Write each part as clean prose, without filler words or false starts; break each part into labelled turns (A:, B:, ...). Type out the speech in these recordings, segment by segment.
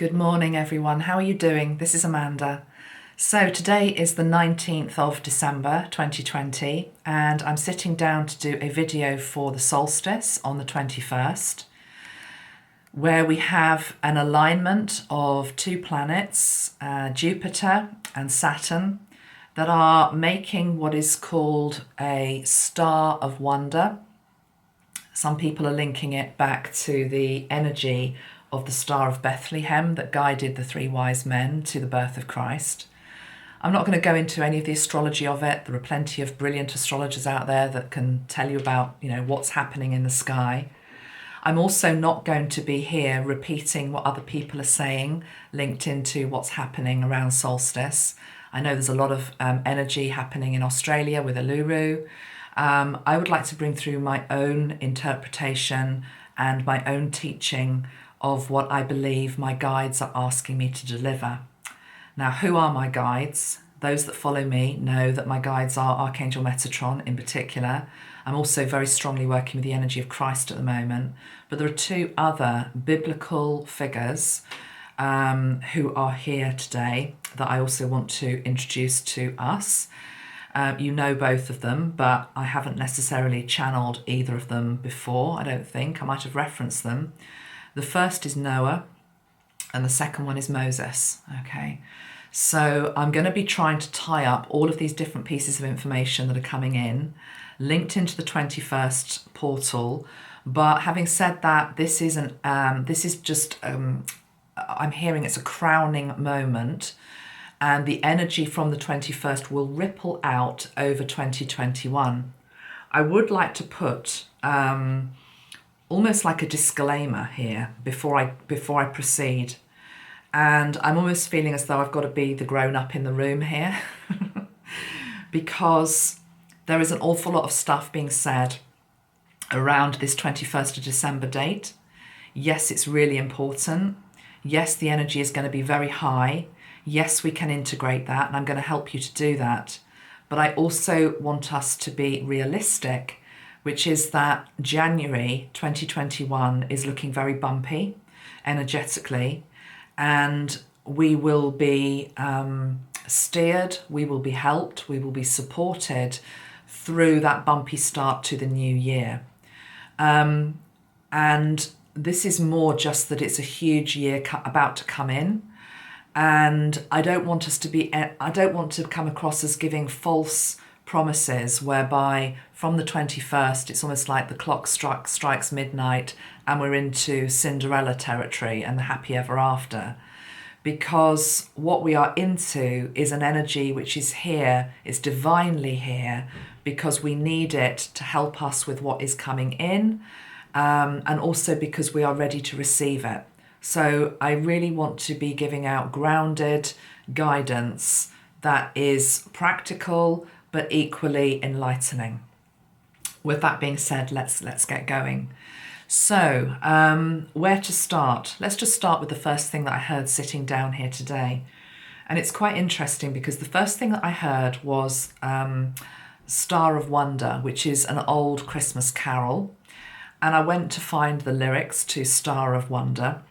A: Good morning, everyone. How are you doing? This is Amanda. So today is the 19th of December 2020, and I'm sitting down to do a video for the solstice on the 21st, where we have an alignment of two planets, Jupiter and Saturn, that are making what is called a star of wonder. Some people are linking it back to the energy of the Star of Bethlehem that guided the three wise men to the birth of Christ. I'm not going to go into any of the astrology of it. There are plenty of brilliant astrologers out there that can tell you about, what's happening in the sky. I'm also not going to be here repeating what other people are saying linked into what's happening around solstice. I know there's a lot of energy happening in Australia with Uluru. I would like to bring through my own interpretation and my own teaching of what I believe my guides are asking me to deliver. Now, who are my guides? Those that follow me know that my guides are Archangel Metatron in particular. I'm also very strongly working with the energy of Christ at the moment. But there are two other biblical figures who are here today that I also want to introduce to us. You know both of them, but I haven't necessarily channeled either of them before, I don't think. I might have referenced them. The first is Noah, and the second one is Moses, okay? So I'm going to be trying to tie up all of these different pieces of information that are coming in, linked into the 21st portal. But having said that, this is just, I'm hearing it's a crowning moment, and the energy from the 21st will ripple out over 2021. I would like to put almost like a disclaimer here before I proceed. And I'm almost feeling as though I've got to be the grown-up in the room here because there is an awful lot of stuff being said around this 21st of December date. Yes, it's really important. Yes, the energy is going to be very high. Yes, we can integrate that, and I'm going to help you to do that. But I also want us to be realistic, which is that January 2021 is looking very bumpy energetically, and we will be steered, we will be helped, we will be supported through that bumpy start to the new year. And this is more just that it's a huge year about to come in. And I don't want to come across as giving false promises whereby from the 21st, it's almost like the clock strikes midnight and we're into Cinderella territory and the happy ever after. Because what we are into is an energy which is here, is divinely here, because we need it to help us with what is coming in, and also because we are ready to receive it. So I really want to be giving out grounded guidance that is practical but equally enlightening. With that being said, let's get going. So where to start? Let's just start with the first thing that I heard sitting down here today. And it's quite interesting because the first thing that I heard was Star of Wonder, which is an old Christmas carol. And I went to find the lyrics to Star of Wonder.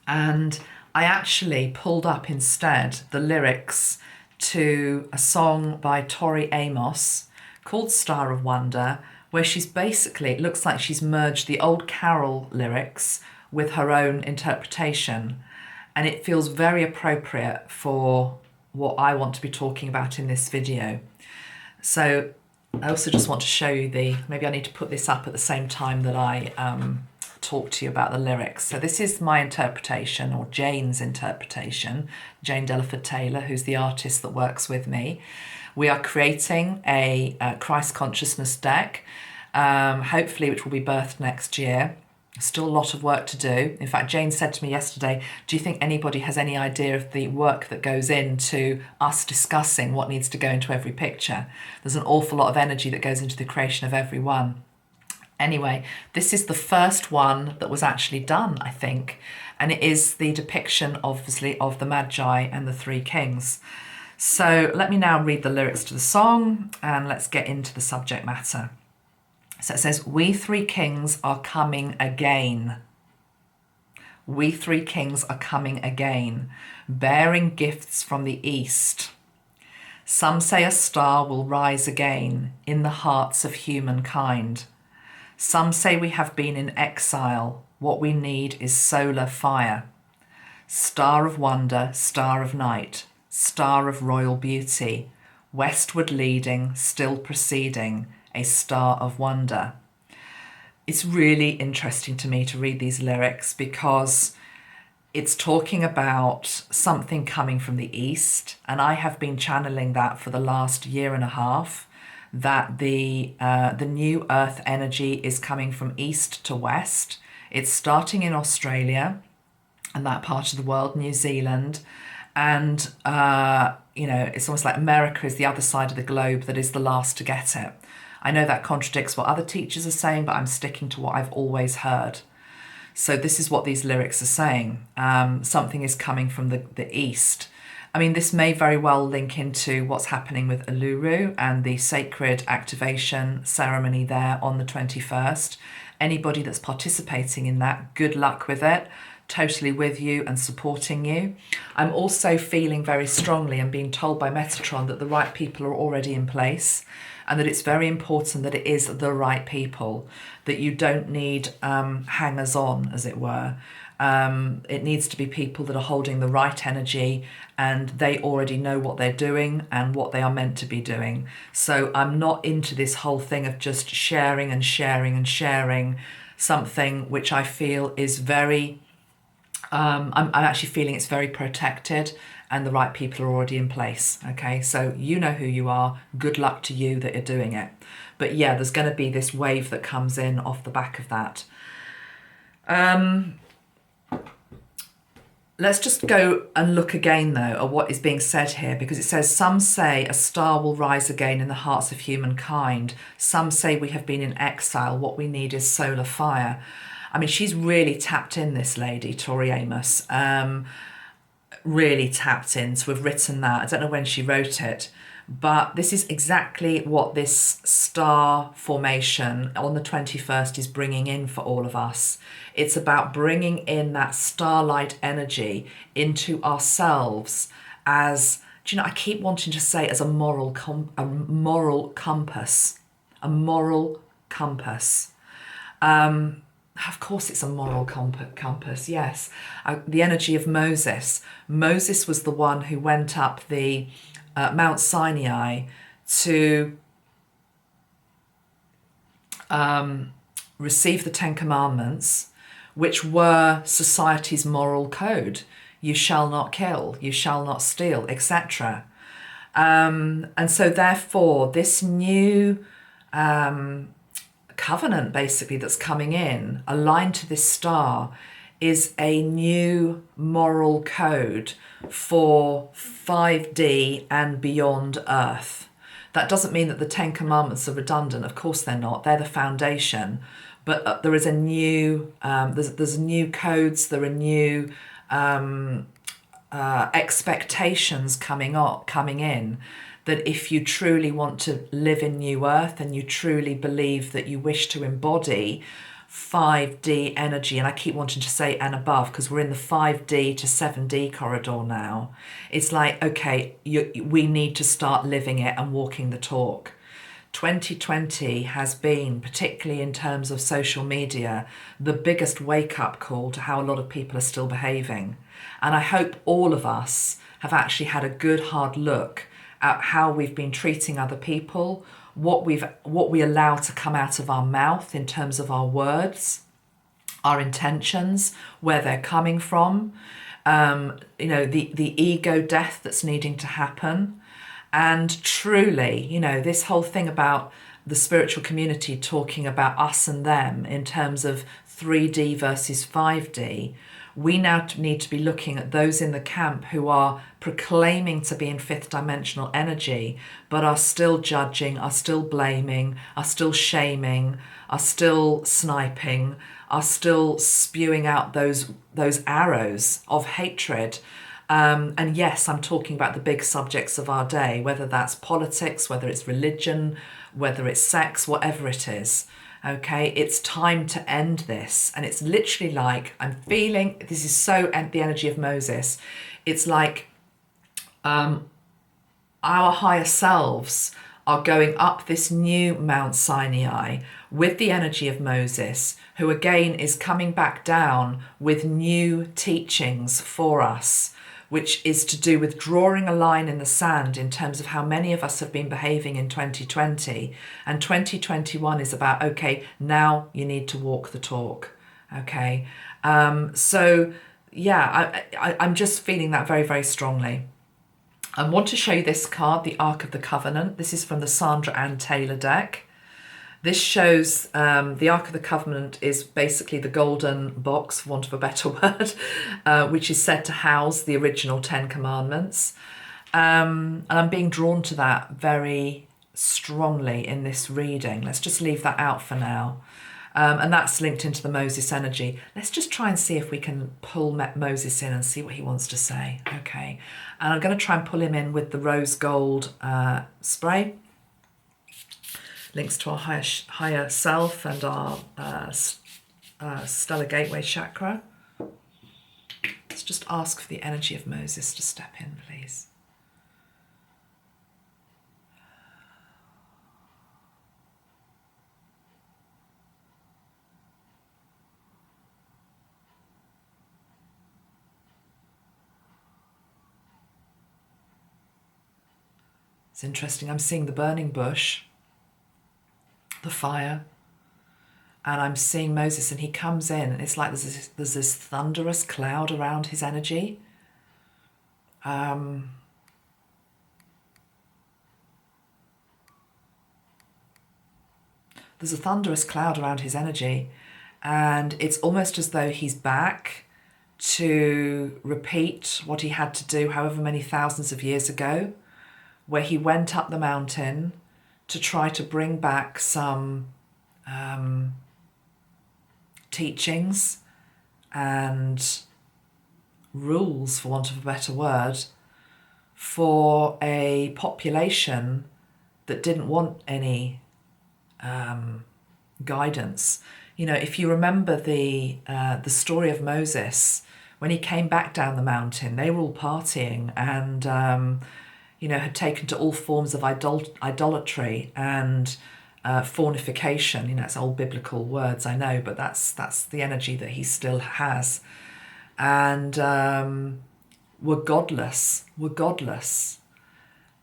A: And I actually pulled up instead the lyrics to a song by Tori Amos called Star of Wonder, where she's basically, it looks like she's merged the old carol lyrics with her own interpretation. And it feels very appropriate for what I want to be talking about in this video. So I also just want to show you maybe I need to put this up at the same time that I talk to you about the lyrics. So this is my interpretation, or Jane's interpretation, Jane Delaford Taylor, who's the artist that works with me. We are creating a Christ consciousness deck, hopefully which will be birthed next year. Still a lot of work to do. In fact, Jane said to me yesterday, do you think anybody has any idea of the work that goes into us discussing what needs to go into every picture? There's an awful lot of energy that goes into the creation of every one. Anyway, this is the first one that was actually done, I think, and it is the depiction, obviously, of the Magi and the three kings. So let me now read the lyrics to the song, and let's get into the subject matter. So it says, we three kings are coming again. We three kings are coming again, bearing gifts from the east. Some say a star will rise again in the hearts of humankind. Some say we have been in exile. What we need is solar fire. Star of wonder, star of night, star of royal beauty, westward leading, still proceeding, a star of wonder. It's really interesting to me to read these lyrics because it's talking about something coming from the east, and I have been channeling that for the last year and a half, that the new earth energy is coming from east to west. It's starting in Australia and that part of the world, New Zealand, and it's almost like America is the other side of the globe that is the last to get it. I know that contradicts what other teachers are saying, but I'm sticking to what I've always heard. So this is what these lyrics are saying. Something is coming from the east. I mean, this may very well link into what's happening with Uluru and the sacred activation ceremony there on the 21st. Anybody that's participating in that, good luck with it. Totally with you and supporting you. I'm also feeling very strongly and being told by Metatron that the right people are already in place, and that it's very important that it is the right people, that you don't need hangers on, as it were. It needs to be people that are holding the right energy, and they already know what they're doing and what they are meant to be doing. So I'm not into this whole thing of just sharing and sharing and sharing something which I feel is very I'm actually feeling it's very protected and the right people are already in place. Okay, so you know who you are. Good luck to you that you're doing it. But yeah, there's going to be this wave that comes in off the back of that. Let's just go and look again, though, at what is being said here, because it says, some say a star will rise again in the hearts of humankind. Some say we have been in exile. What we need is solar fire. I mean, she's really tapped in, this lady, Tori Amos, really tapped in to have written that. I don't know when she wrote it, but this is exactly what this star formation on the 21st is bringing in for all of us. It's about bringing in that starlight energy into ourselves as, do you know, I keep wanting to say as a moral compass, a moral compass. Of course it's a moral compass, yes. The energy of Moses. Moses was the one who went up the Mount Sinai to receive the Ten Commandments, which were society's moral code. You shall not kill, you shall not steal, etc. And so therefore this new covenant basically that's coming in, aligned to this star, is a new moral code for 5D and beyond Earth. That doesn't mean that the Ten Commandments are redundant. Of course they're not. They're the foundation. But there is a new, there's new codes, there are new expectations coming in, that if you truly want to live in New Earth and you truly believe that you wish to embody 5D energy, and I keep wanting to say and above because we're in the 5D to 7D corridor now, it's like, okay, we need to start living it and walking the talk. 2020 has been, particularly in terms of social media, the biggest wake-up call to how a lot of people are still behaving. And I hope all of us have actually had a good hard look at how we've been treating other people, what we allow to come out of our mouth in terms of our words, our intentions, where they're coming from, the ego death that's needing to happen. And truly, this whole thing about the spiritual community talking about us and them in terms of 3D versus 5D, we now need to be looking at those in the camp who are proclaiming to be in fifth dimensional energy, but are still judging, are still blaming, are still shaming, are still sniping, are still spewing out those arrows of hatred. And yes, I'm talking about the big subjects of our day, whether that's politics, whether it's religion, whether it's sex, whatever it is. Okay, it's time to end this. And it's literally like, I'm feeling, this is so the energy of Moses. It's like our higher selves are going up this new Mount Sinai with the energy of Moses, who again is coming back down with new teachings for us, which is to do with drawing a line in the sand in terms of how many of us have been behaving in 2020. And 2021 is about, okay, now you need to walk the talk. Okay. So yeah, I'm just feeling that very, very strongly. I want to show you this card, the Ark of the Covenant. This is from the Sandra and Taylor deck. This shows the Ark of the Covenant is basically the golden box, for want of a better word, which is said to house the original 10 Commandments. And I'm being drawn to that very strongly in this reading. Let's just leave that out for now. And that's linked into the Moses energy. Let's just try and see if we can pull Moses in and see what he wants to say. Okay. And I'm going to try and pull him in with the rose gold spray. Links to our higher self and our stellar gateway chakra. Let's just ask for the energy of Moses to step in, please. It's interesting, I'm seeing the burning bush, the fire, and I'm seeing Moses, and he comes in, and it's like there's this thunderous cloud around his energy. There's a thunderous cloud around his energy, and it's almost as though he's back to repeat what he had to do however many thousands of years ago, where he went up the mountain to try to bring back some teachings and rules, for want of a better word, for a population that didn't want any guidance. You know, if you remember the story of Moses, when he came back down the mountain, they were all partying and had taken to all forms of idolatry and fornication. It's old biblical words, I know, but that's the energy that he still has. And we're godless.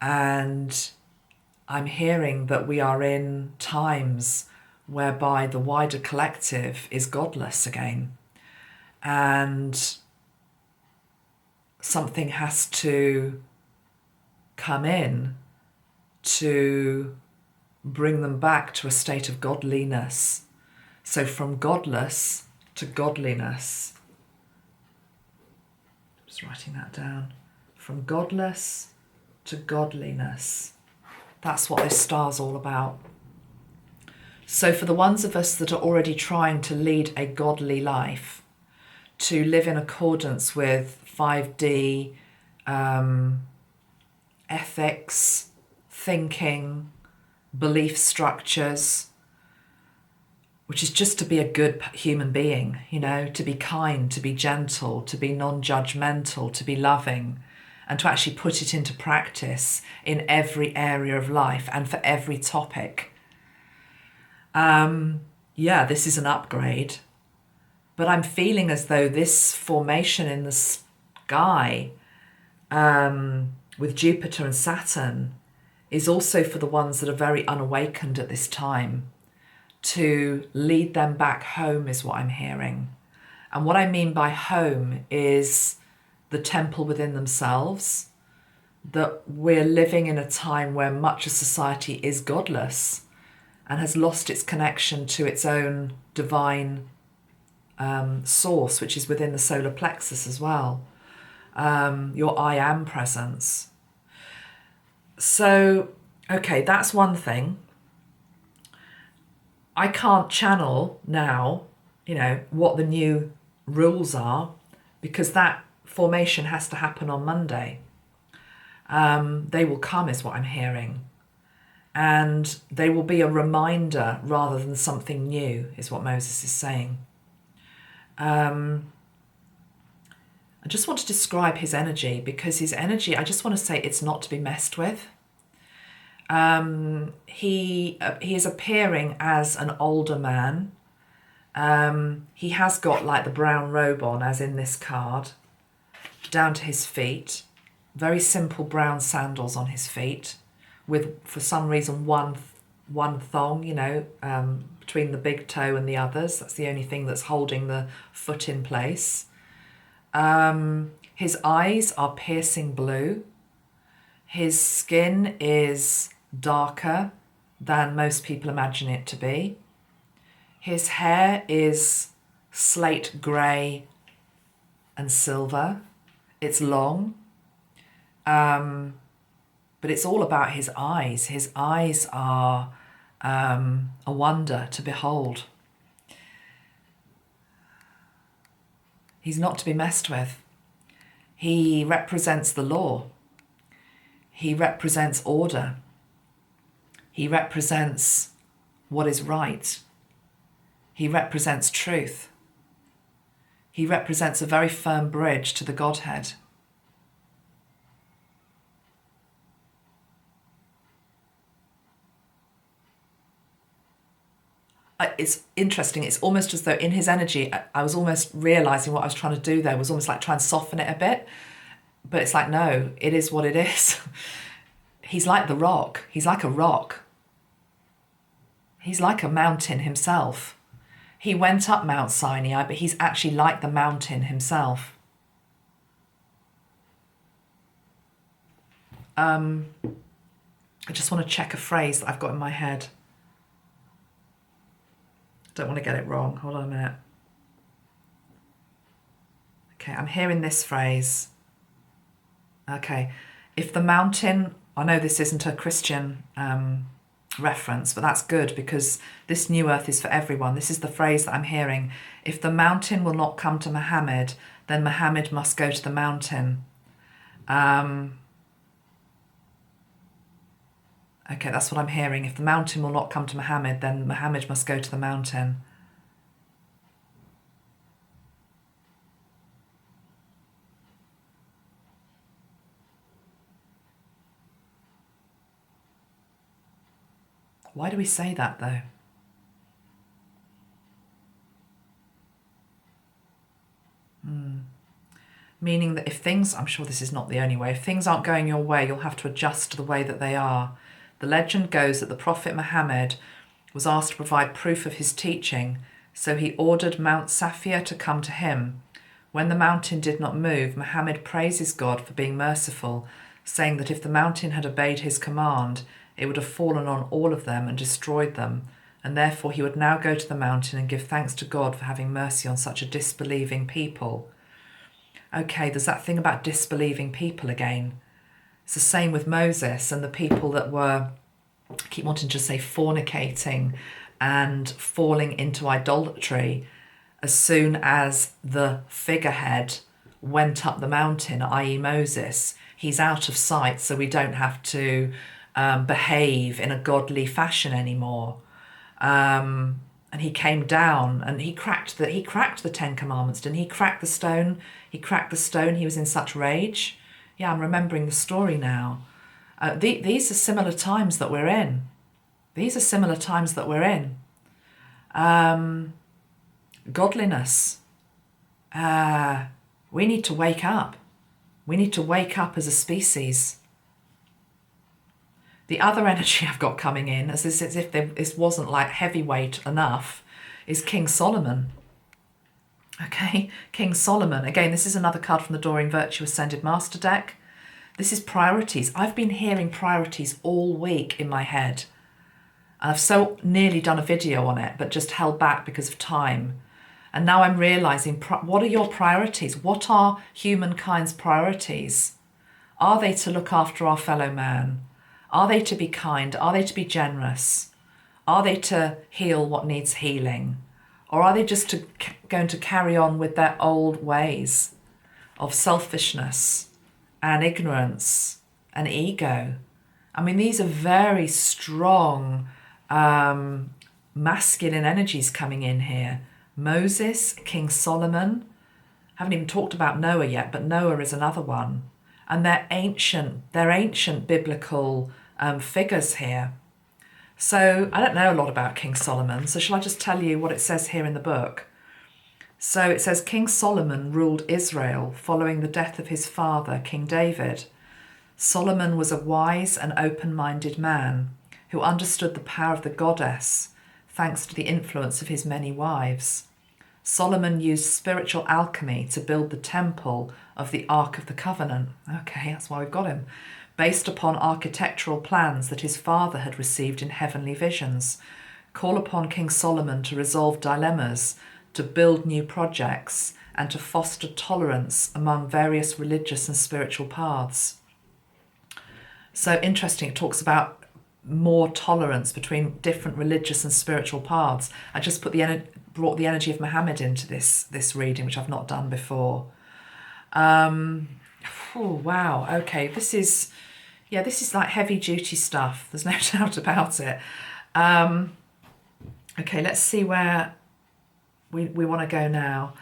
A: And I'm hearing that we are in times whereby the wider collective is godless again. And something has to come in to bring them back to a state of godliness. So from godless to godliness. Just writing that down. From godless to godliness. That's what this star's all about. So for the ones of us that are already trying to lead a godly life, to live in accordance with 5D ethics, thinking, belief structures, which is just to be a good human being, to be kind, to be gentle, to be non-judgmental, to be loving, and to actually put it into practice in every area of life and for every topic. This is an upgrade, but I'm feeling as though this formation in the sky with Jupiter and Saturn is also for the ones that are very unawakened at this time, to lead them back home is what I'm hearing. And what I mean by home is the temple within themselves, that we're living in a time where much of society is godless and has lost its connection to its own divine source, which is within the solar plexus as well. Your I am presence. So, okay, that's one thing. I can't channel now, what the new rules are, because that formation has to happen on Monday. They will come is what I'm hearing. and they will be a reminder rather than something new, is what Moses is saying. I just want to describe his energy, because his energy, I just want to say, it's not to be messed with. He is appearing as an older man. He has got like the brown robe on, as in this card, down to his feet. Very simple brown sandals on his feet, with, for some reason, one thong, you know, between the big toe and the others. That's the only thing that's holding the foot in place. His eyes are piercing blue. His skin is darker than most people imagine it to be. His hair is slate grey and silver. It's long. But it's all about his eyes. His eyes are a wonder to behold. He's not to be messed with. He represents the law. He represents order. He represents what is right. He represents truth. He represents a very firm bridge to the Godhead. It's interesting. It's almost as though in his energy, I was almost realising what I was trying to do there was almost like try and soften it a bit. But it's like, no, it is what it is. He's like the rock. He's like a rock. He's like a mountain himself. He went up Mount Sinai, but he's actually like the mountain himself. I just want to check a phrase that I've got in my head. Don't want to get it wrong. Hold on a minute. Okay, I'm hearing this phrase. Okay, if the mountain, I know this isn't a Christian reference, but that's good because this new earth is for everyone. This is the phrase that I'm hearing. If the mountain will not come to Muhammad, then Muhammad must go to the mountain. Okay, that's what I'm hearing. If the mountain will not come to Muhammad, then Muhammad must go to the mountain. Why do we say that, though? Meaning that if things, I'm sure this is not the only way, if things aren't going your way, you'll have to adjust to the way that they are. The legend goes that the Prophet Muhammad was asked to provide proof of his teaching, so he ordered Mount Safia to come to him. When the mountain did not move, Muhammad praises God for being merciful, saying that if the mountain had obeyed his command, it would have fallen on all of them and destroyed them, and therefore he would now go to the mountain and give thanks to God for having mercy on such a disbelieving people. Okay, there's that thing about disbelieving people again. It's the same with Moses and the people that were, I keep wanting to say, fornicating and falling into idolatry as soon as the figurehead went up the mountain, i.e. Moses. He's out of sight, so we don't have to behave in a godly fashion anymore. And he came down and he cracked the 10 Commandments, didn't he? Cracked the stone. He cracked the stone. He was in such rage. Yeah, I'm remembering the story now. These are similar times that we're in. These are similar times that we're in. Godliness. We need to wake up. We need to wake up as a species. The other energy I've got coming in, as if this wasn't like heavyweight enough, is King Solomon. Okay, King Solomon. Again, this is another card from the Doreen Virtue Ascended Master deck. This is priorities. I've been hearing priorities all week in my head. And I've so nearly done a video on it, but just held back because of time. And now I'm realising, what are your priorities? What are humankind's priorities? Are they to look after our fellow man? Are they to be kind? Are they to be generous? Are they to heal what needs healing? Or are they just going to carry on with their old ways of selfishness and ignorance and ego? I mean, these are very strong masculine energies coming in here. Moses, King Solomon. Haven't even talked about Noah yet, but Noah is another one. And they're ancient biblical figures here. So I don't know a lot about King Solomon, so shall I just tell you what it says here in the book? So it says, King Solomon ruled Israel following the death of his father, King David. Solomon was a wise and open-minded man who understood the power of the goddess, thanks to the influence of his many wives. Solomon used spiritual alchemy to build the temple of the Ark of the Covenant. Okay, that's why we've got him. Based upon architectural plans that his father had received in heavenly visions. Call upon King Solomon to resolve dilemmas, to build new projects, and to foster tolerance among various religious and spiritual paths. So interesting, it talks about more tolerance between different religious and spiritual paths. I just brought the energy of Muhammad into this reading, which I've not done before. Oh, wow. Okay, this is like heavy duty stuff. There's no doubt about it. Okay, let's see where we want to go now.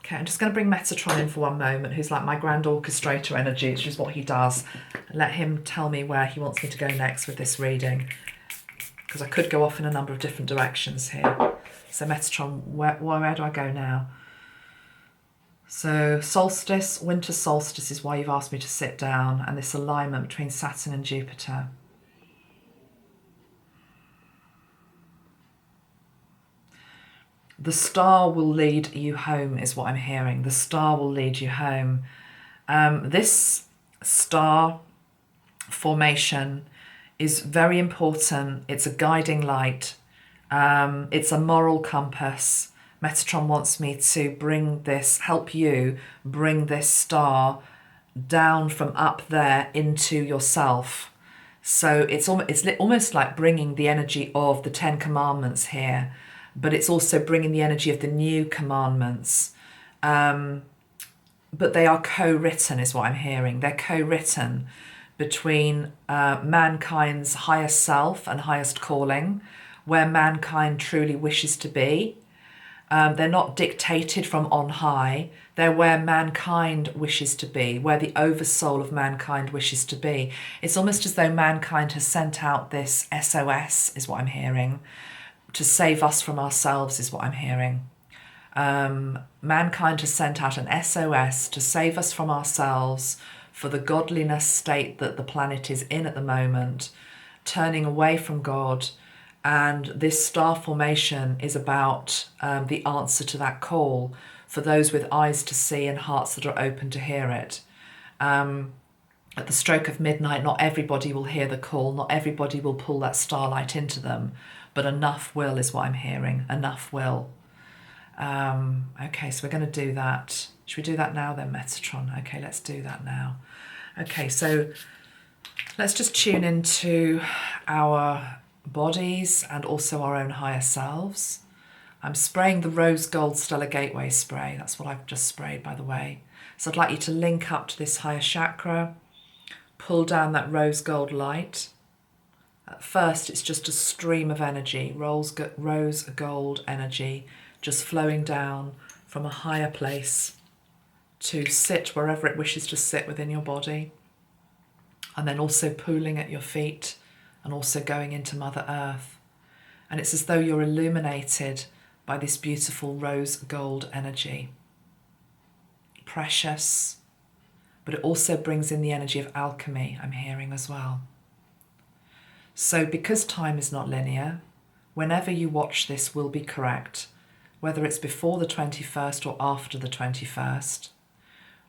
A: Okay, I'm just going to bring Metatron in for one moment, who's like my grand orchestrator energy, which is what he does. And let him tell me where he wants me to go next with this reading, because I could go off in a number of different directions here. So Metatron, where do I go now? So solstice, winter solstice is why you've asked me to sit down, and this alignment between Saturn and Jupiter. The star will lead you home is what I'm hearing. The star will lead you home. This star formation is very important. It's a guiding light. It's a moral compass. Metatron wants me to help you bring this star down from up there into yourself. So it's almost like bringing the energy of the 10 Commandments here, but it's also bringing the energy of the new commandments. But they are co-written is what I'm hearing. They're co-written between mankind's highest self and highest calling, where mankind truly wishes to be. They're not dictated from on high. They're where mankind wishes to be, where the oversoul of mankind wishes to be. It's almost as though mankind has sent out this SOS, is what I'm hearing, to save us from ourselves, is what I'm hearing. Mankind has sent out an SOS to save us from ourselves for the godliness state that the planet is in at the moment, turning away from God. And this star formation is about the answer to that call for those with eyes to see and hearts that are open to hear it. At the stroke of midnight, not everybody will hear the call, not everybody will pull that starlight into them, but enough will is what I'm hearing, enough will. Okay, so we're going to do that. Should we do that now then, Metatron? Okay, let's do that now. Okay, so let's just tune into our bodies and also our own higher selves. I'm spraying the rose gold stellar gateway spray. That's what I've just sprayed, by the way. So I'd like you to link up to this higher chakra, pull down that rose gold light. At first, it's just a stream of energy, rose gold energy, just flowing down from a higher place to sit wherever it wishes to sit within your body. And then also pooling at your feet and also going into Mother Earth. And it's as though you're illuminated by this beautiful rose gold energy. Precious, but it also brings in the energy of alchemy, I'm hearing as well. So because time is not linear, whenever you watch this will be correct, whether it's before the 21st or after the 21st.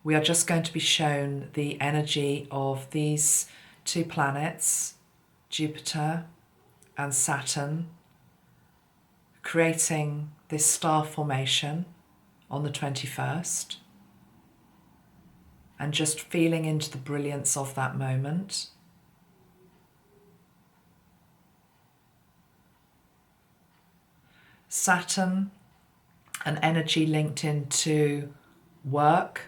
A: We are just going to be shown the energy of these two planets, Jupiter and Saturn, creating this star formation on the 21st, and just feeling into the brilliance of that moment. Saturn, an energy linked into work,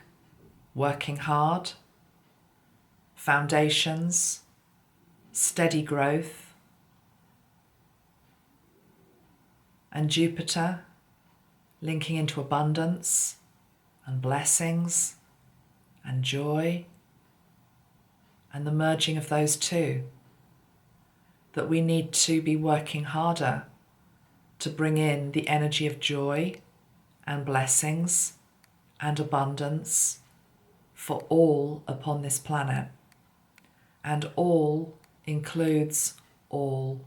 A: working hard, foundations, steady growth, and Jupiter linking into abundance and blessings and joy, and the merging of those two, that we need to be working harder to bring in the energy of joy and blessings and abundance for all upon this planet. And all includes all.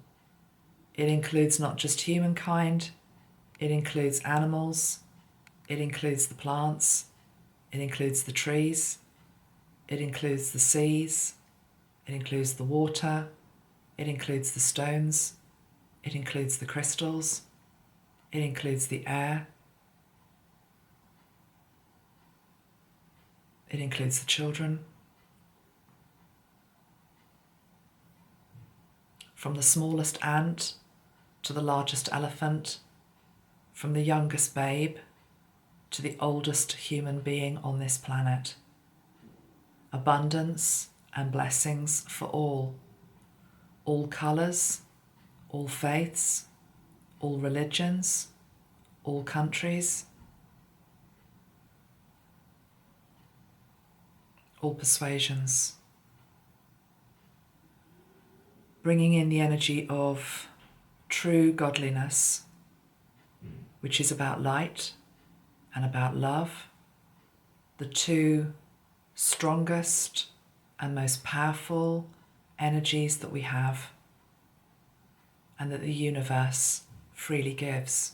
A: It includes not just humankind, it includes animals, it includes the plants, it includes the trees, it includes the seas, it includes the water, it includes the stones, it includes the crystals, it includes the air, it includes the children. From the smallest ant to the largest elephant, from the youngest babe to the oldest human being on this planet. Abundance and blessings for all colours, all faiths, all religions, all countries, all persuasions. Bringing in the energy of true godliness, which is about light and about love, the two strongest and most powerful energies that we have and that the universe freely gives.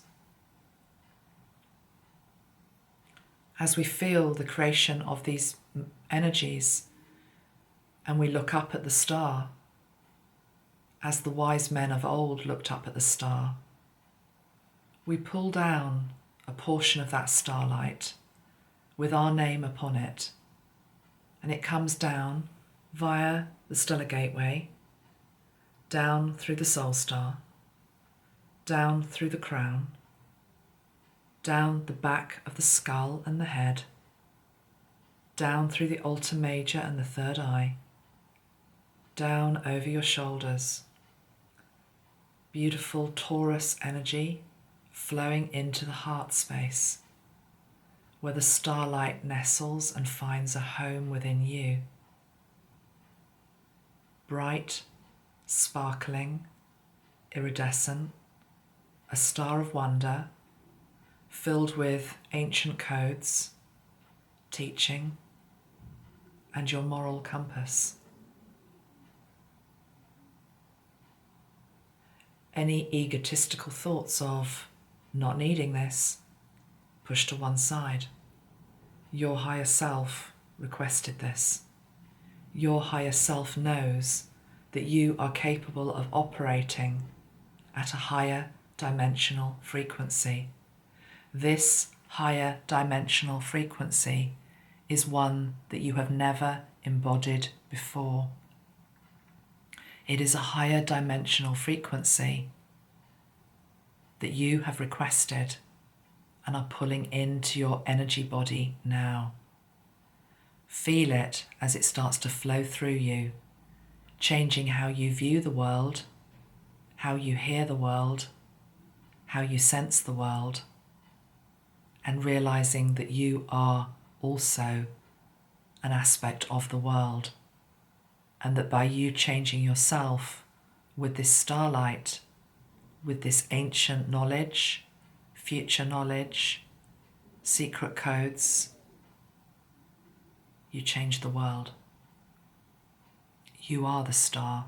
A: As we feel the creation of these energies and we look up at the star, as the wise men of old looked up at the star, we pull down a portion of that starlight with our name upon it, and it comes down via the stellar gateway, down through the soul star, down through the crown, down the back of the skull and the head, down through the altar major and the third eye, down over your shoulders. Beautiful Taurus energy flowing into the heart space, where the starlight nestles and finds a home within you. Bright, sparkling, iridescent, a star of wonder, filled with ancient codes, teaching, and your moral compass. Any egotistical thoughts of not needing this, push to one side. Your higher self requested this. Your higher self knows that you are capable of operating at a higher dimensional frequency. This higher dimensional frequency is one that you have never embodied before. It is a higher dimensional frequency that you have requested and are pulling into your energy body now. Feel it as it starts to flow through you, changing how you view the world, how you hear the world, how you sense the world, and realizing that you are also an aspect of the world, and that by you changing yourself with this starlight, with this ancient knowledge, future knowledge, secret codes, you change the world. You are the star.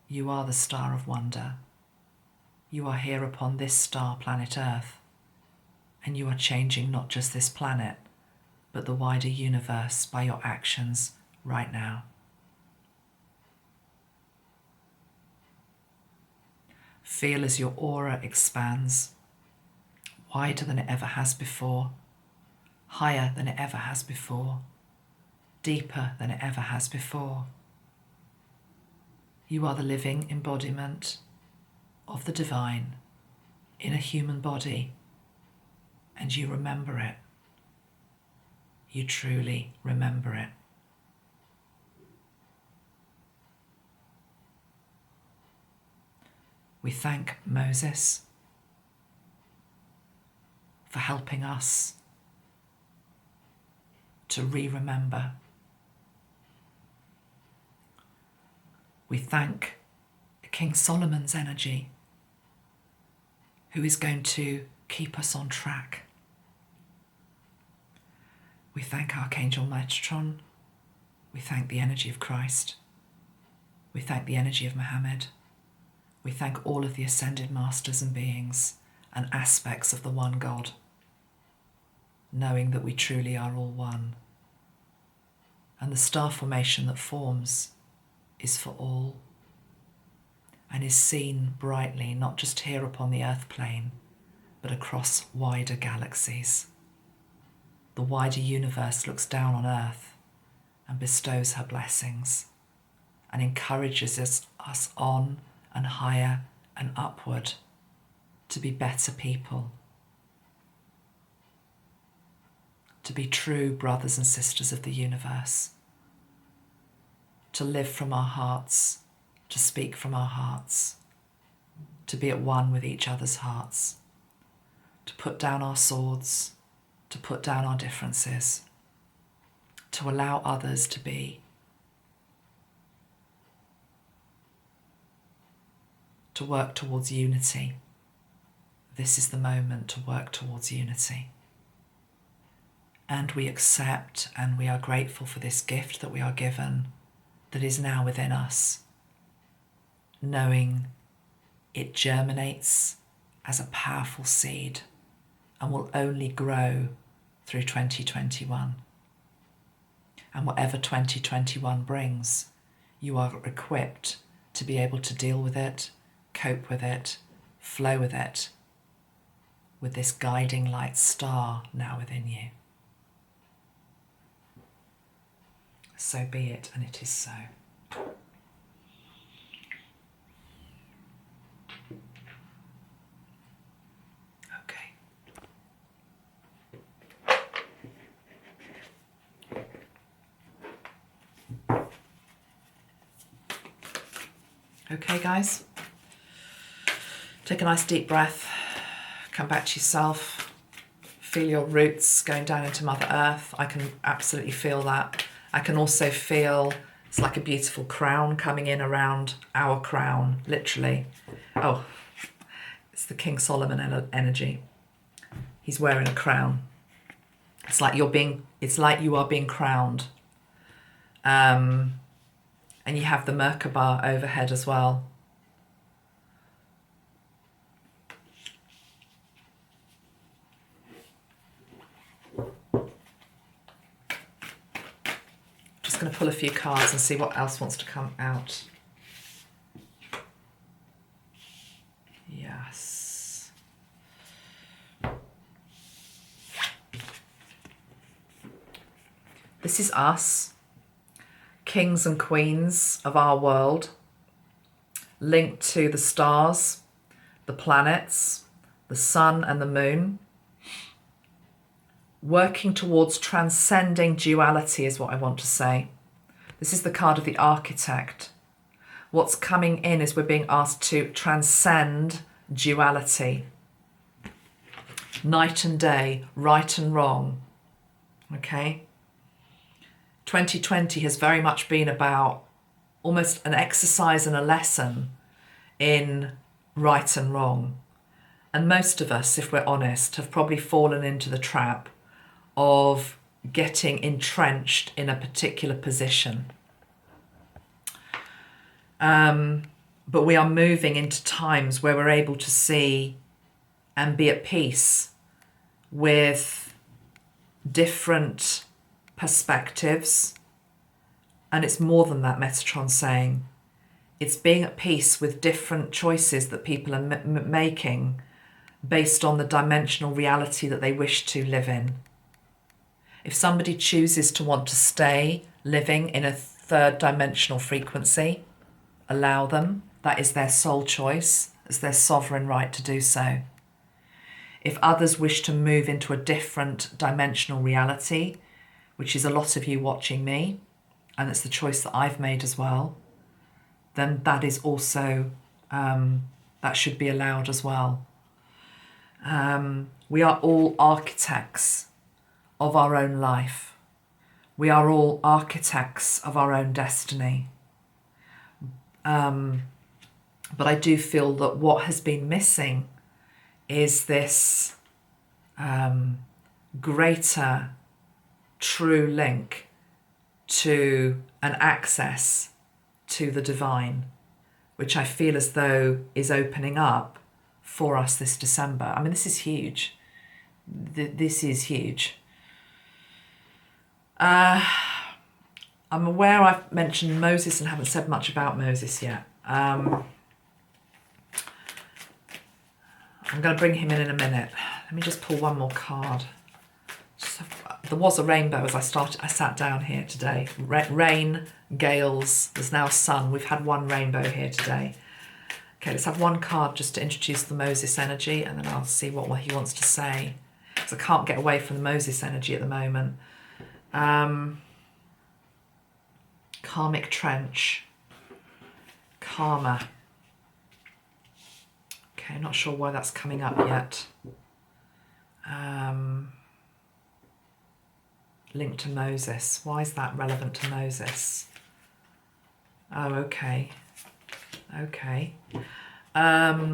A: You are the star of wonder. You are here upon this star, planet Earth, and you are changing not just this planet, but the wider universe by your actions right now. Feel as your aura expands, wider than it ever has before, higher than it ever has before, deeper than it ever has before. You are the living embodiment of the divine in a human body, and you remember it. You truly remember it. We thank Moses for helping us to remember. We thank King Solomon's energy, who is going to keep us on track. We thank Archangel Metatron. We thank the energy of Christ. We thank the energy of Muhammad. We thank all of the ascended masters and beings and aspects of the one God, knowing that we truly are all one. And the star formation that forms is for all and is seen brightly, not just here upon the earth plane, but across wider galaxies. The wider universe looks down on earth and bestows her blessings and encourages us on and higher and upward to be better people, to be true brothers and sisters of the universe, to live from our hearts, to speak from our hearts, to be at one with each other's hearts, to put down our swords, to put down our differences, to allow others to be, to work towards unity. This is the moment to work towards unity. And we accept and we are grateful for this gift that we are given, that is now within us, knowing it germinates as a powerful seed and will only grow through 2021. And whatever 2021 brings, you are equipped to be able to deal with it, cope with it, flow with it, with this guiding light star now within you. So be it, and it is so. Okay. Okay, guys. Take a nice deep breath. Come back to yourself. Feel your roots going down into Mother Earth. I can absolutely feel that. I can also feel it's like a beautiful crown coming in around our crown, literally. Oh, it's the King Solomon energy. He's wearing a crown. It's like you are being crowned. And you have the Merkaba overhead as well. Just going to pull a few cards and see what else wants to come out. Yes. This is us, kings and queens of our world, linked to the stars, the planets, the sun and the moon. Working towards transcending duality is what I want to say. This is the card of the architect. What's coming in is we're being asked to transcend duality. Night and day, right and wrong. Okay? 2020 has very much been about almost an exercise and a lesson in right and wrong. And most of us, if we're honest, have probably fallen into the trap of getting entrenched in a particular position. But we are moving into times where we're able to see and be at peace with different perspectives. And it's more than that, Metatron's saying. It's being at peace with different choices that people are making based on the dimensional reality that they wish to live in. If somebody chooses to want to stay living in a third dimensional frequency, allow them. That is their sole choice. It's their sovereign right to do so. If others wish to move into a different dimensional reality, which is a lot of you watching me, and it's the choice that I've made as well, then that is also That should be allowed as well. We are all architects of our own life. We are all architects of our own destiny. But I do feel that what has been missing is this greater true link to an access to the divine, which I feel as though is opening up for us this December. I mean, this is huge. This is huge. I'm aware I've mentioned Moses and haven't said much about Moses yet. I'm going to bring him in a minute. Let me just pull one more card. There was a rainbow as I sat down here today. Rain, gales, there's now sun. We've had one rainbow here today. Okay, let's have one card just to introduce the Moses energy, and then I'll see what he wants to say. Because I can't get away from the Moses energy at the moment. Karmic trench. Karma. Okay, I'm not sure why that's coming up yet. Linked to Moses. Why is that relevant to Moses? Oh, okay. Okay. Yeah,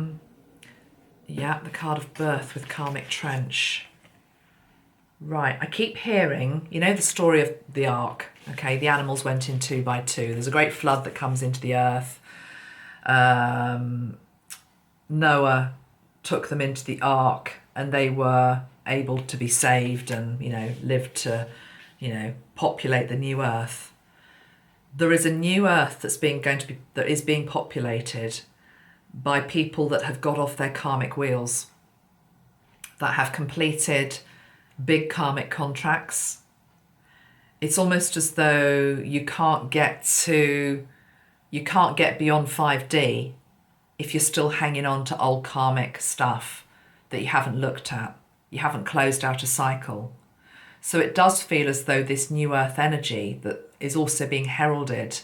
A: the card of birth with karmic trench. Right, I keep hearing, you know the story of the ark, okay? The animals went in 2 by 2. There's a great flood that comes into the earth. Noah took them into the ark and they were able to be saved and, lived to, populate the new earth. There is a new earth that is being populated by people that have got off their karmic wheels, that have completed big karmic contracts. It's almost as though you can't get beyond 5D if you're still hanging on to old karmic stuff that you haven't looked at. You haven't closed out a cycle. So it does feel as though this new earth energy that is also being heralded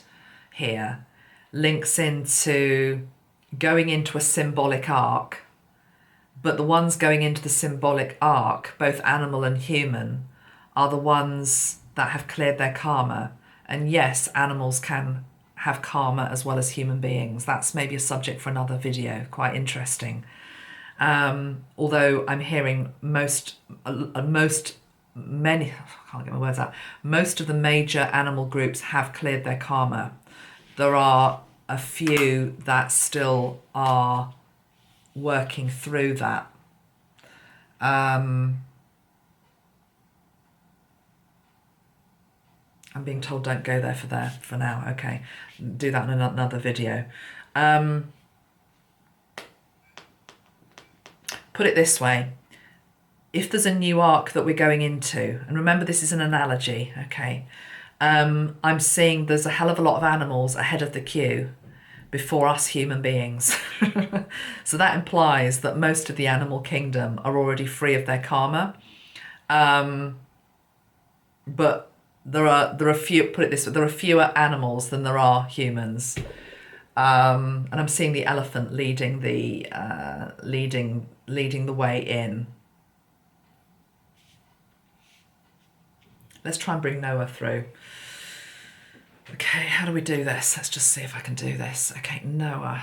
A: here links into going into a symbolic arc. But the ones going into the symbolic arc, both animal and human, are the ones that have cleared their karma. And yes, animals can have karma as well as human beings. That's maybe a subject for another video, quite interesting. Although I'm hearing most of the major animal groups have cleared their karma. There are a few that still are working through that. I'm being told don't go there for now. Okay, do that in another video. Put it this way. If there's a new arc that we're going into, and remember this is an analogy, okay, I'm seeing there's a hell of a lot of animals ahead of the queue before us human beings. So that implies that most of the animal kingdom are already free of their karma. But there are few, put it this way, there are fewer animals than there are humans. And I'm seeing the elephant leading the way in. Let's try and bring Noah through. Okay, how do we do this? Let's just see if I can do this. Okay, Noah.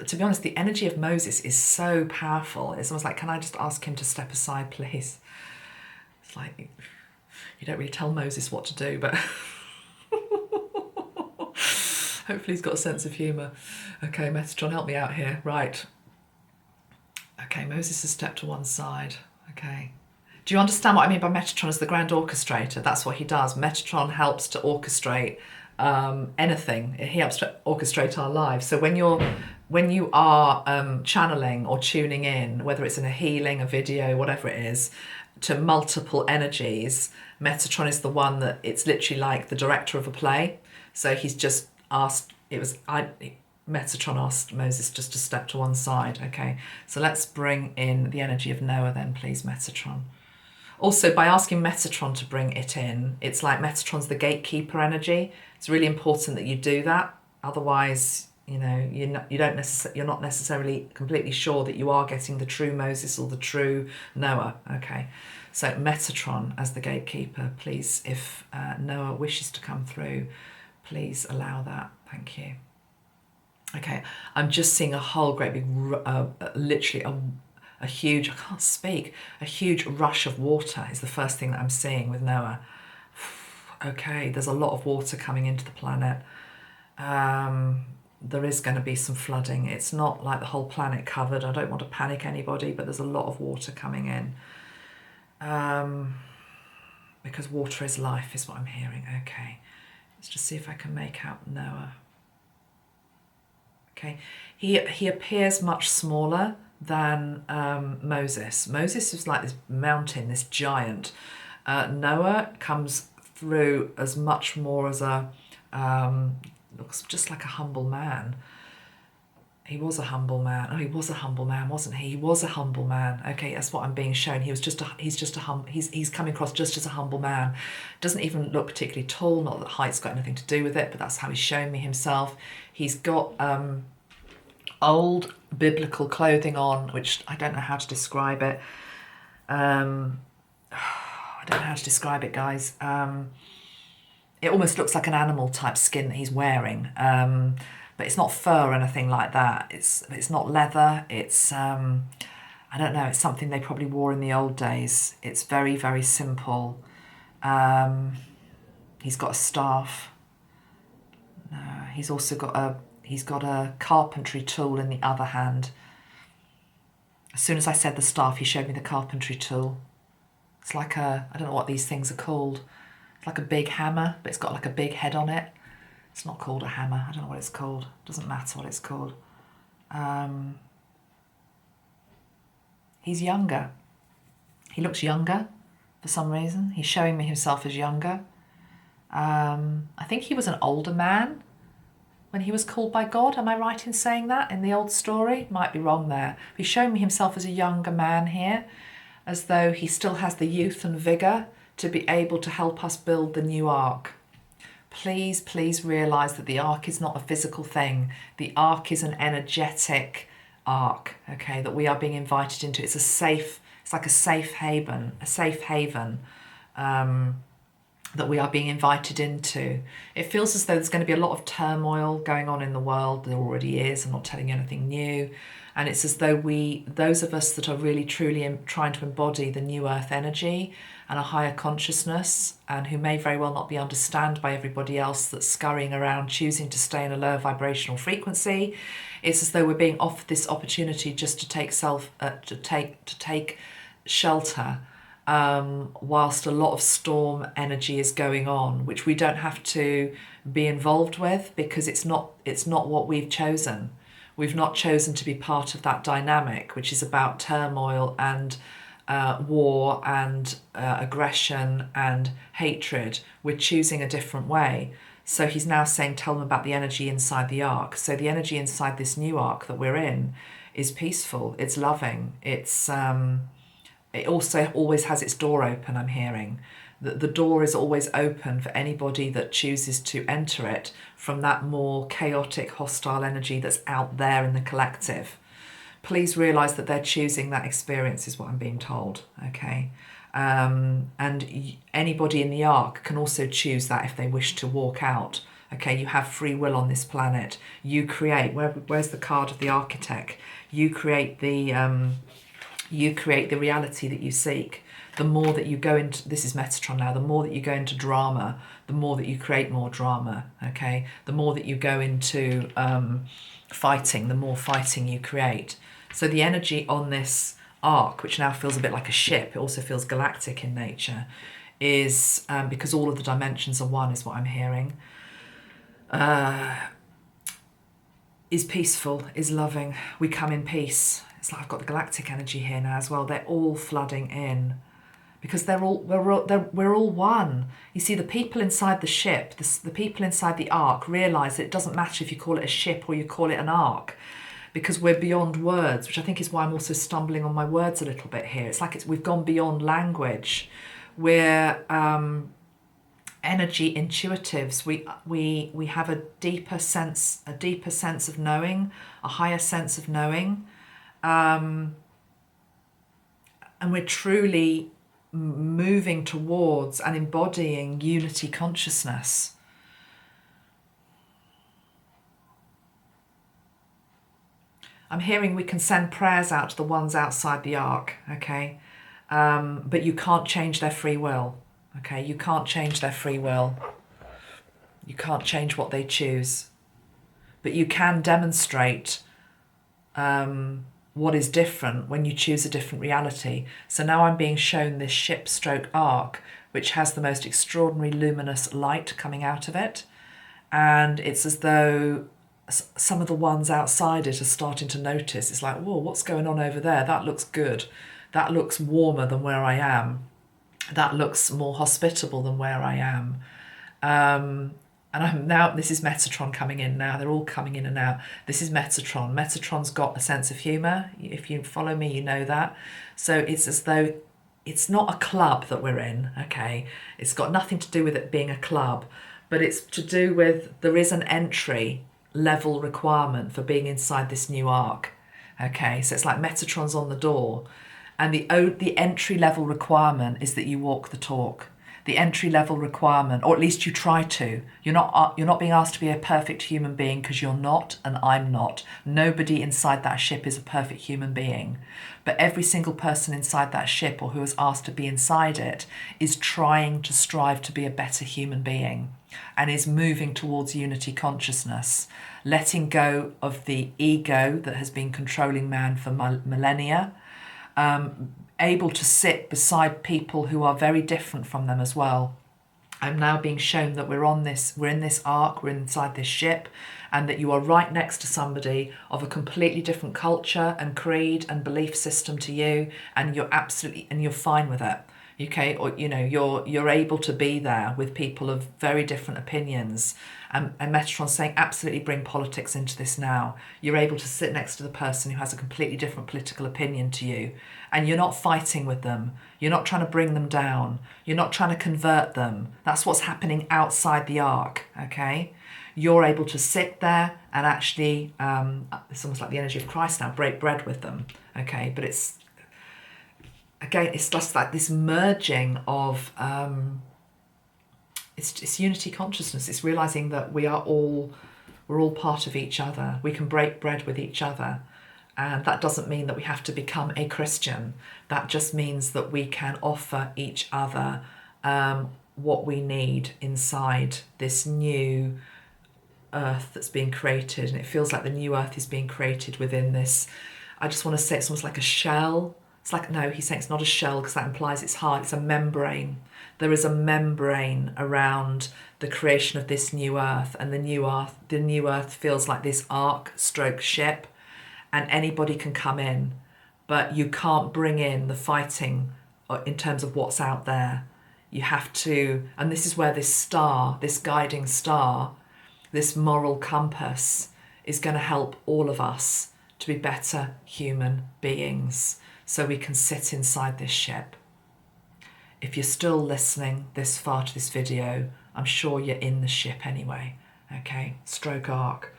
A: To be honest, the energy of Moses is so powerful. It's almost like, can I just ask him to step aside, please? It's like, you don't really tell Moses what to do, but hopefully he's got a sense of humour. Okay, Metatron, help me out here. Right. Okay, Moses has stepped to one side. Okay. Do you understand what I mean by Metatron as the grand orchestrator? That's what he does. Metatron helps to orchestrate anything. He helps to orchestrate our lives. So when you are channeling or tuning in, whether it's in a healing, a video, whatever it is, to multiple energies, Metatron is the one that it's literally like the director of a play. So he's just asked, Metatron asked Moses just to step to one side. Okay, so let's bring in the energy of Noah then, please, Metatron. Also, by asking Metatron to bring it in, it's like Metatron's the gatekeeper energy. It's really important that you do that. Otherwise, You know, you're not necessarily completely sure that you are getting the true Moses or the true Noah. Okay, so Metatron as the gatekeeper, please, if Noah wishes to come through, please allow that. Thank you. Okay, I'm just seeing a whole great big, literally a huge, I can't speak, a huge rush of water is the first thing that I'm seeing with Noah. Okay, there's a lot of water coming into the planet. There is going to be some flooding. It's not like the whole planet covered. I don't want to panic anybody, but there's a lot of water coming in. Because water is life is what I'm hearing. Okay, let's just see if I can make out Noah. Okay, he appears much smaller than Moses. Moses is like this mountain, this giant. Noah comes through as much more as a looks just like a humble man. He was a humble man. Oh, he was a humble man, wasn't he? He was a humble man. Okay, that's what I'm being shown. He's coming across just as a humble man. Doesn't even look particularly tall. Not that height's got anything to do with it, but that's how he's shown me himself. He's got old biblical clothing on, which I don't know how to describe it. I don't know how to describe it, guys. It almost looks like an animal type skin that he's wearing. But it's not fur or anything like that. It's not leather. It's I don't know. It's something they probably wore in the old days. It's very, very simple. He's got a staff. No, he's also got a carpentry tool in the other hand. As soon as I said the staff, he showed me the carpentry tool. It's like I don't know what these things are called. It's like a big hammer, but it's got like a big head on it. It's not called a hammer. I don't know what it's called. Doesn't matter what it's called. He's younger. He looks younger for some reason. He's showing me himself as younger. I think he was an older man when he was called by God. Am I right in saying that in the old story? Might be wrong there. But he's showing me himself as a younger man here, as though he still has the youth and vigour to be able to help us build the new ark. Please, please realise that the ark is not a physical thing. The ark is an energetic ark, okay, that we are being invited into. It's like a safe haven, that we are being invited into. It feels as though there's going to be a lot of turmoil going on in the world. There already is. I'm not telling you anything new. And it's as though those of us that are really truly trying to embody the new earth energy and a higher consciousness, and who may very well not be understood by everybody else that's scurrying around choosing to stay in a lower vibrational frequency, it's as though we're being offered this opportunity just to take shelter whilst a lot of storm energy is going on, which we don't have to be involved with, because it's not what we've chosen. We've not chosen to be part of that dynamic, which is about turmoil and war and aggression and hatred. We're choosing a different way. So he's now saying, tell them about the energy inside the ark. So the energy inside this new ark that we're in is peaceful. It's loving. It also always has its door open, I'm hearing. The door is always open for anybody that chooses to enter it from that more chaotic, hostile energy that's out there in the collective. Please realise that they're choosing that experience, is what I'm being told, okay? And anybody in the ark can also choose that if they wish to walk out, okay? You have free will on this planet. You create, where's the card of the architect? You create the reality that you seek. The more that you go into, this is Metatron now, the more that you go into drama, the more that you create more drama, okay? The more that you go into fighting, the more fighting you create. So the energy on this arc, which now feels a bit like a ship, it also feels galactic in nature, is because all of the dimensions are one, is what I'm hearing, is peaceful, is loving. We come in peace. It's like I've got the galactic energy here now as well. They're all flooding in because we're all one. You see, the people inside the ship, the people inside the ark realise that it doesn't matter if you call it a ship or you call it an ark, because we're beyond words, which I think is why I'm also stumbling on my words a little bit here. It's like we've gone beyond language. We're energy intuitives. We have a deeper sense of knowing, a higher sense of knowing, and we're truly moving towards and embodying unity consciousness. I'm hearing we can send prayers out to the ones outside the ark, okay? But you can't change their free will, okay? You can't change their free will. You can't change what they choose. But you can demonstrate what is different when you choose a different reality. So now I'm being shown this ship stroke arc, which has the most extraordinary luminous light coming out of it. And it's as though some of the ones outside it are starting to notice. It's like, whoa, what's going on over there? That looks good. That looks warmer than where I am. That looks more hospitable than where I am. And I'm now, this is Metatron coming in now. They're all coming in and out. This is Metatron. Metatron's got a sense of humour. If you follow me, you know that. So it's as though it's not a club that we're in, okay? It's got nothing to do with it being a club, but it's to do with there is an entry level requirement for being inside this new arc, okay? So it's like Metatron's on the door, and the entry level requirement is that you walk the talk. The entry level requirement, or at least you try to. You're not being asked to be a perfect human being, because you're not, and I'm not. Nobody inside that ship is a perfect human being. But every single person inside that ship, or who is asked to be inside it, is trying to strive to be a better human being, and is moving towards unity consciousness, letting go of the ego that has been controlling man for millennia, able to sit beside people who are very different from them as well. I'm now being shown that we're in this arc, we're inside this ship, and that you are right next to somebody of a completely different culture and creed and belief system to you, and you're fine with it. Okay, or you're able to be there with people of very different opinions, and Metatron's saying absolutely bring politics into this now. You're able to sit next to the person who has a completely different political opinion to you, and you're not fighting with them. You're not trying to bring them down. You're not trying to convert them. That's what's happening outside the arc. Okay, you're able to sit there and actually, it's almost like the energy of Christ now, break bread with them. Okay, but it's just like this merging of it's unity consciousness. It's realizing that we're all part of each other. We can break bread with each other, and that doesn't mean that we have to become a Christian. That just means that we can offer each other what we need inside this new earth that's being created. And it feels like the new earth is being created within this, I just want to say it's almost like a shell. It's like, no, he's saying it's not a shell, because that implies it's hard. It's a membrane. There is a membrane around the creation of this new earth, and the new earth feels like this arc stroke ship, and anybody can come in, but you can't bring in the fighting in terms of what's out there. You have to, and this is where this star, this guiding star, this moral compass is going to help all of us to be better human beings, so we can sit inside this ship. If you're still listening this far to this video, I'm sure you're in the ship anyway. Okay, stroke arc.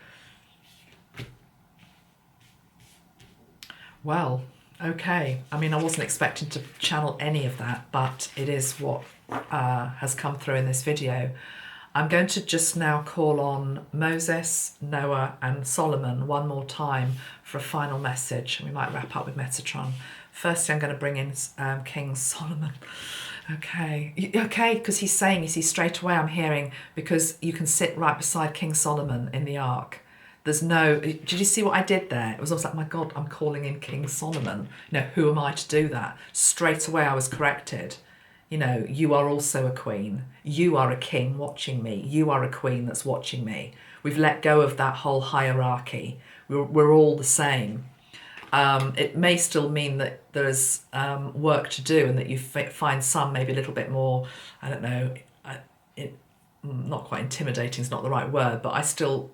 A: Well, okay. I mean, I wasn't expecting to channel any of that, but it is what has come through in this video. I'm going to just now call on Moses, Noah and Solomon one more time for a final message. We might wrap up with Metatron. Firstly, I'm going to bring in King Solomon. Okay, because he's saying, you see, straight away I'm hearing, because you can sit right beside King Solomon in the ark. There's no, did you see what I did there? It was almost like, my God, I'm calling in King Solomon. Who am I to do that? Straight away I was corrected. You are also a queen. You are a king watching me. You are a queen that's watching me. We've let go of that whole hierarchy. We're all the same. It may still mean that there's work to do, and that you find some maybe a little bit more, I don't know, not quite intimidating is not the right word, but I still,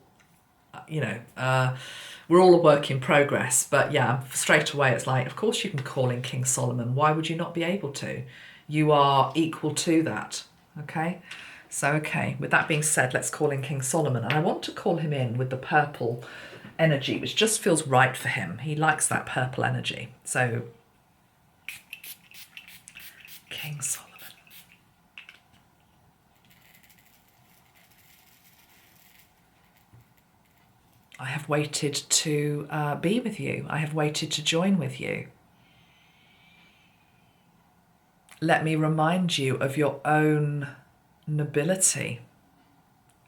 A: we're all a work in progress. But yeah, straight away it's like, of course you can call in King Solomon. Why would you not be able to? You are equal to that, okay? So, okay, with that being said, let's call in King Solomon. And I want to call him in with the purple energy, which just feels right for him. He likes that purple energy. So, King Solomon. I have waited to be with you. I have waited to join with you. Let me remind you of your own nobility.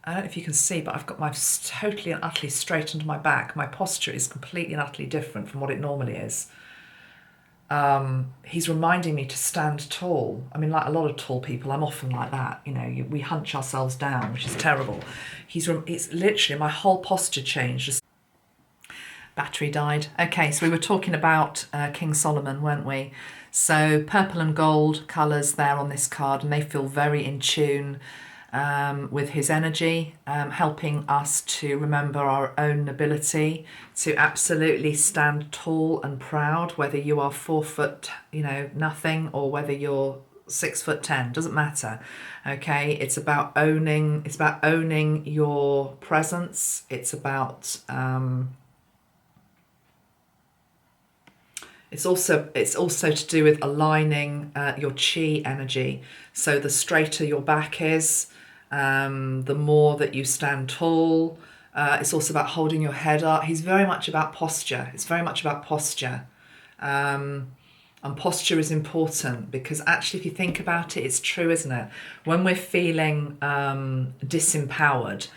A: I don't know if you can see, but I've got my totally and utterly straight under my back. My posture is completely and utterly different from what it normally is. He's reminding me to stand tall. I mean, like a lot of tall people, I'm often like that. You know, we hunch ourselves down, which is terrible. It's literally my whole posture changed. Battery died. Okay, so we were talking about King Solomon, weren't we? So purple and gold colours there on this card, and they feel very in tune with his energy, helping us to remember our own nobility, to absolutely stand tall and proud, whether you are 4 foot, nothing, or whether you're 6'10", doesn't matter. Okay, it's about owning your presence. It's about it's also to do with aligning your chi energy. So the straighter your back is, the more that you stand tall. It's also about holding your head up. He's very much about posture. It's very much about posture. And posture is important because actually, if you think about it, it's true, isn't it? When we're feeling disempowered,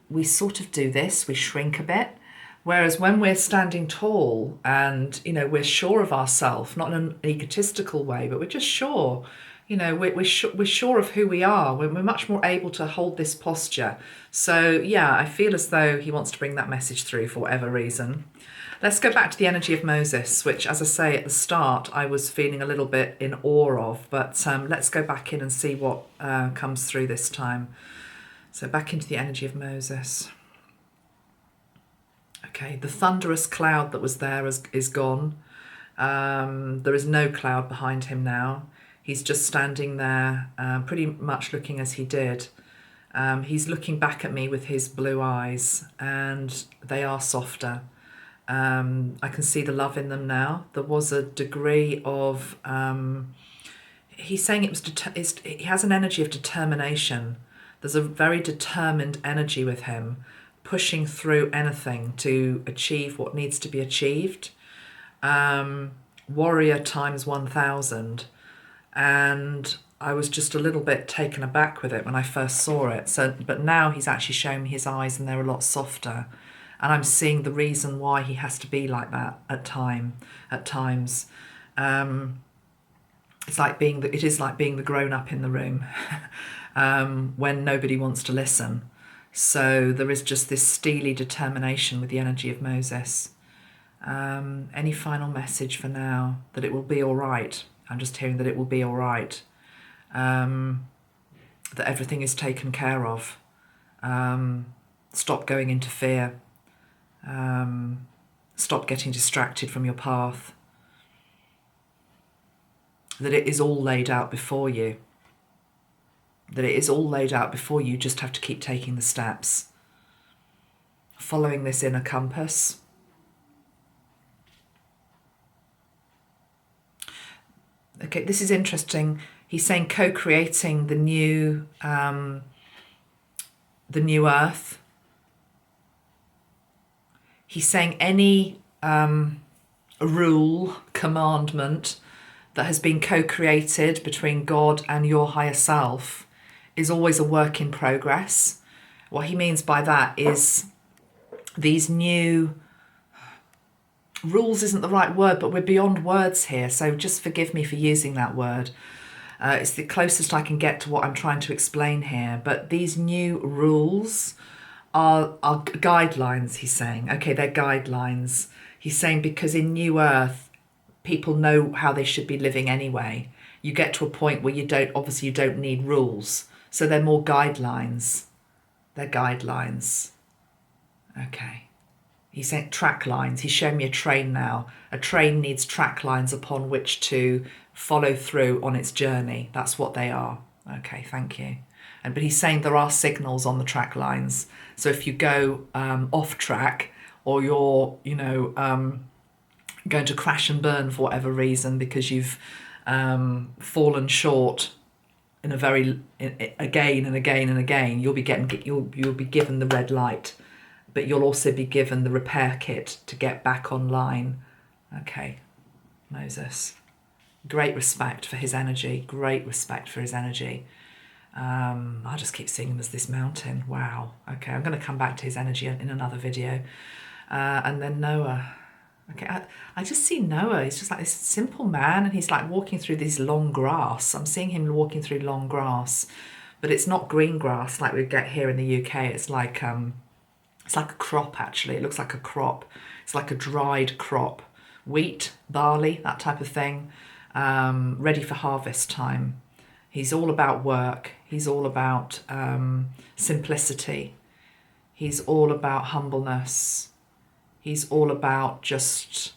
A: we sort of do this, we shrink a bit. Whereas when we're standing tall and, we're sure of ourselves, not in an egotistical way, but we're just sure, we're sure of who we are. We're much more able to hold this posture. So, yeah, I feel as though he wants to bring that message through for whatever reason. Let's go back to the energy of Moses, which, as I say, at the start, I was feeling a little bit in awe of. But let's go back in and see what comes through this time. So back into the energy of Moses. Okay, the thunderous cloud that was there is gone. There is no cloud behind him now. He's just standing there, pretty much looking as he did. He's looking back at me with his blue eyes, and they are softer. I can see the love in them now. There was a degree of... he's saying he has an energy of determination. There's a very determined energy with him, pushing through anything to achieve what needs to be achieved. Warrior times 1,000. And I was just a little bit taken aback with it when I first saw it. But now he's actually showing me his eyes, and they're a lot softer. And I'm seeing the reason why he has to be like that at times. It is like being the grown-up in the room when nobody wants to listen. So there is just this steely determination with the energy of Moses. Any final message for now? That it will be all right. I'm just hearing that it will be all right. That everything is taken care of. Stop going into fear. Stop getting distracted from your path. That it is all laid out before you. That it is all laid out before you. You just have to keep taking the steps. Following this inner compass. Okay, this is interesting. He's saying co-creating the new Earth. He's saying any rule, commandment that has been co-created between God and your higher self is always a work in progress. What he means by that is these new rules isn't the right word, but we're beyond words here, so just forgive me for using that word. It's the closest I can get to what I'm trying to explain here. But these new rules are guidelines, he's saying. Okay, they're guidelines. He's saying because in New Earth, people know how they should be living anyway. You get to a point where you don't need rules. So they're more guidelines. They're guidelines. Okay. He's saying track lines. He's showing me a train now. A train needs track lines upon which to follow through on its journey. That's what they are. Okay, thank you. But he's saying there are signals on the track lines. So if you go off track, or you're, going to crash and burn for whatever reason because you've fallen short in a very again and again and again, you'll be given the red light, but you'll also be given the repair kit to get back online. Okay, Moses. Great respect for his energy. Great respect for his energy. I just keep seeing him as this mountain. Wow. Okay, I'm going to come back to his energy in another video. And then Noah. Okay, I just see Noah. He's just like this simple man, and he's like walking through this long grass. I'm seeing him walking through long grass, but it's not green grass like we get here in the UK. It's like a crop, actually. It looks like a crop. It's like a dried crop. Wheat, barley, that type of thing, ready for harvest time. He's all about work. He's all about simplicity. He's all about humbleness. He's all about just,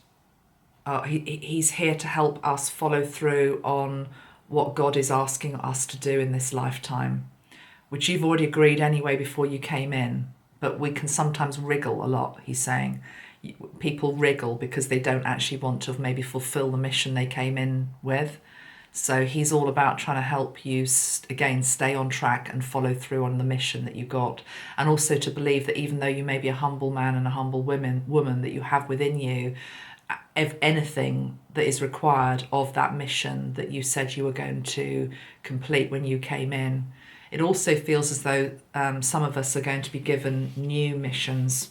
A: he's here to help us follow through on what God is asking us to do in this lifetime, which you've already agreed anyway before you came in. But we can sometimes wriggle a lot, he's saying. People wriggle because they don't actually want to maybe fulfill the mission they came in with. So he's all about trying to help you, again, stay on track and follow through on the mission that you got. And also to believe that even though you may be a humble man and a humble woman that you have within you, if anything that is required of that mission that you said you were going to complete when you came in. It also feels as though some of us are going to be given new missions,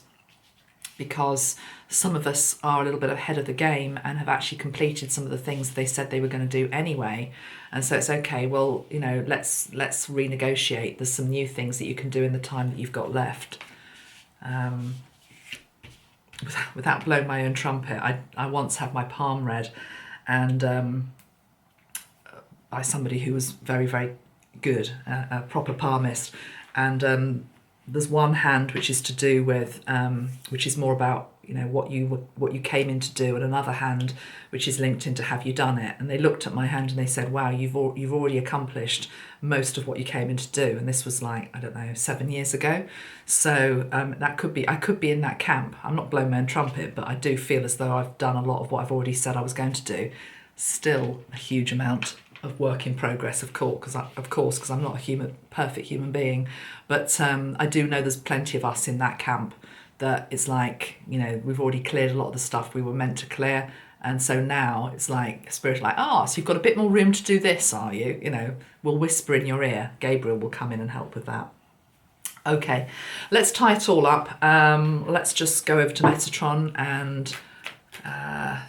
A: because some of us are a little bit ahead of the game and have actually completed some of the things they said they were going to do anyway. And so it's okay, well, let's renegotiate. There's some new things that you can do in the time that you've got left. Without blowing my own trumpet, I once had my palm read, and by somebody who was very, very good, a proper palmist. And there's one hand which is to do with, which is more about, what you came in to do, and another hand which is linked into have you done it. And they looked at my hand and they said, wow, you've already accomplished most of what you came in to do. And this was like, I don't know, 7 years ago. So I could be in that camp. I'm not blowing my own trumpet, but I do feel as though I've done a lot of what I've already said I was going to do. Still a huge amount of work in progress, of course, because I'm not a perfect human being. But I do know there's plenty of us in that camp that it's like, we've already cleared a lot of the stuff we were meant to clear. And so now it's like, Spirit like, so you've got a bit more room to do this, are you? We'll whisper in your ear. Gabriel will come in and help with that. Okay, let's tie it all up. Let's just go over to Metatron and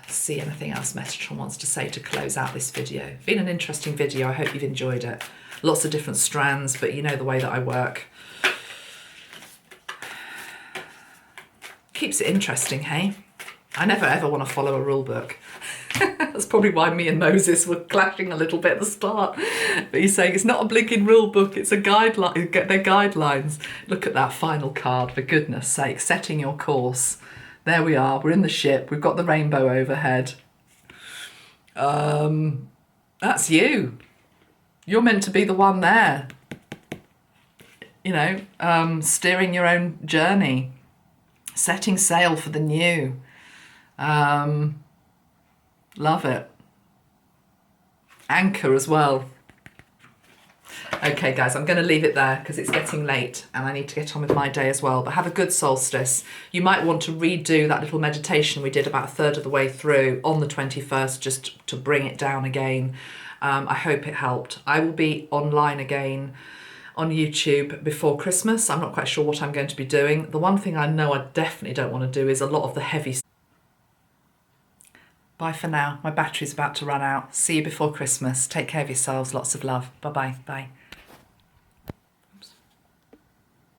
A: see anything else Metatron wants to say to close out this video. Been an interesting video. I hope you've enjoyed it. Lots of different strands, but you know the way that I work. Keeps it interesting, hey? I never ever want to follow a rule book. That's probably why me and Moses were clashing a little bit at the start. But he's saying it's not a blinking rule book, it's a guideline. They're guidelines. Look at that final card, for goodness sake. Setting your course. There we are, we're in the ship, we've got the rainbow overhead. That's you. You're meant to be the one there. Steering your own journey. Setting sail for the new. Love it. Anchor as well. Okay, guys, I'm going to leave it there because it's getting late and I need to get on with my day as well. But have a good solstice. You might want to redo that little meditation we did about a third of the way through on the 21st, just to bring it down again. I hope it helped. I will be online again on YouTube before Christmas. I'm not quite sure what I'm going to be doing. The one thing I know I definitely don't want to do is a lot of the heavy. Bye for now. My battery's about to run out. See you before Christmas. Take care of yourselves. Lots of love. Bye-bye. Bye.